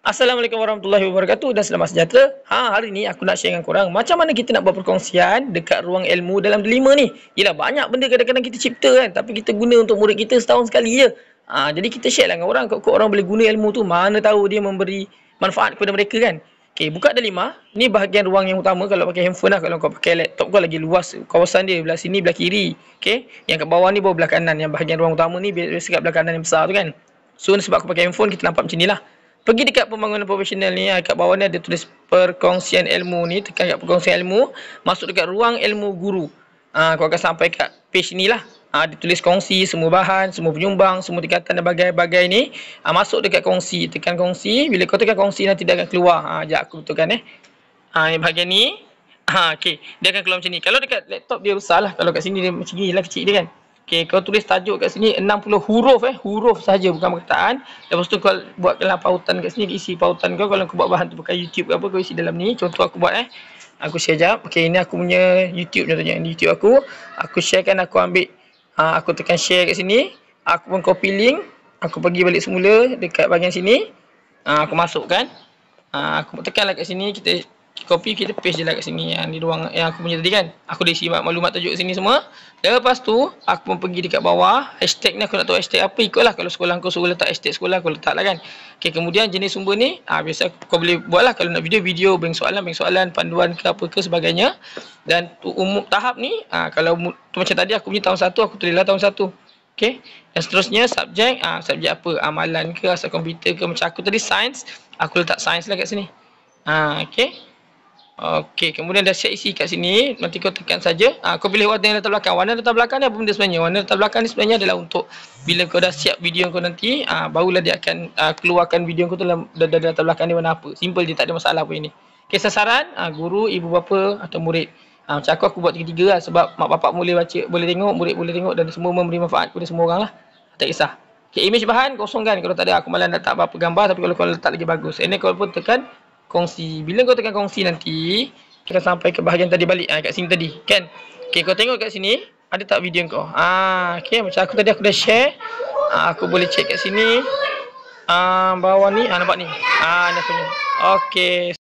Assalamualaikum warahmatullahi wabarakatuh dan selamat sejahtera. Hari ni aku nak share dengan korang macam mana kita nak buat perkongsian dekat ruang ilmu dalam delima ni. Yelah, banyak benda kadang-kadang kita cipta kan, tapi kita guna untuk murid kita setahun sekali je. Jadi kita share lah dengan orang, kok orang boleh guna ilmu tu, mana tahu dia memberi manfaat kepada mereka kan. Okey, buka delima. Ni bahagian ruang yang utama kalau pakai handphone lah. Kalau kau pakai laptop kau lagi luas kawasan dia, belah sini, belah kiri. Okey, yang kat bawah ni baru belah kanan. Yang bahagian ruang utama ni biasa kat belah kanan yang besar tu kan. So sebab aku pakai handphone, kita nampak macam ni lah. Pergi dekat pembangunan profesional ni, kat bawah ni ada tulis perkongsian ilmu ni, tekan kat perkongsian ilmu, masuk dekat ruang ilmu guru. Kau akan sampai kat page ni lah. Dia tulis kongsi semua bahan, semua penyumbang, semua tingkatan dan bagai-bagai ni. Masuk dekat kongsi, tekan kongsi. Bila kau tekan kongsi nanti dia akan keluar. Sekejap aku betulkan ni bahagian ni. Okey, dia akan keluar macam ni. Kalau dekat laptop dia besar lah, kalau kat sini dia macam ni lah, kecil dia kan. Okey, kau tulis tajuk kat sini 60 huruf huruf saja bukan perkataan. Lepas tu kau buatkanlah pautan kat sini, isi pautan kau. Kalau kau buat bahan tu pakai YouTube ke apa, kau isi dalam ni. Contoh aku buat Aku share jap. Okey, ini aku punya YouTube contohnya. Ini YouTube aku. Aku sharekan, aku ambil aku tekan share kat sini. Aku pun copy link. Aku pergi balik semula dekat bahagian sini. Aku masukkan. Aku tekanlah kat sini, kita copy, kita paste je lah kat sini yang di ruang yang aku punya tadi kan. Aku dah isi maklumat tajuk kat sini semua. Lepas tu aku pun pergi dekat bawah. Hashtag ni aku nak tahu hashtag apa, ikutlah. Kalau sekolah kau suruh letak hashtag sekolah, kau letak lah kan. Okey, kemudian jenis sumber ni biasa kau boleh buat lah. Kalau nak video, bank soalan, panduan ke apa ke sebagainya. Dan umum tahap ni kalau tu macam tadi aku punya tahun 1, aku tulislah tahun 1. Okey. Dan seterusnya subjek subjek apa, amalan ke, asal komputer ke, macam aku tadi sains, aku letak sains lah kat sini. Okey. Okey, kemudian dah siap isi kat sini, nanti kau tekan saja. Kau pilih warna latar belakang. Warna latar belakang ni apa benda sebenarnya? Warna latar belakang ni sebenarnya adalah untuk bila kau dah siap video kau nanti, barulah dia akan keluarkan video kau tu dalam latar belakang ni warna apa. Simple je, tak ada masalah apa ini. Okey, sasaran guru, ibu bapa atau murid. Macam aku buat tiga-tiga lah, sebab mak bapak boleh baca, boleh tengok, murid boleh tengok, dan semua memberi manfaat kepada semua orang lah. Tak kisah. Okey, image bahan kosongkan. Kalau tak ada, aku malah nak tak apa-apa gambar, tapi kalau kau letak lagi bagus. Ini kau pun tekan kongsi. Bila kau tekan kongsi nanti, kita sampai ke bahagian tadi balik kat sini tadi kan. Okey, kau tengok kat sini ada tak video kau. Okey, macam aku tadi aku dah share. Aku boleh check kat sini. Bawah ni nampak ni. Ni aku punya. Okey.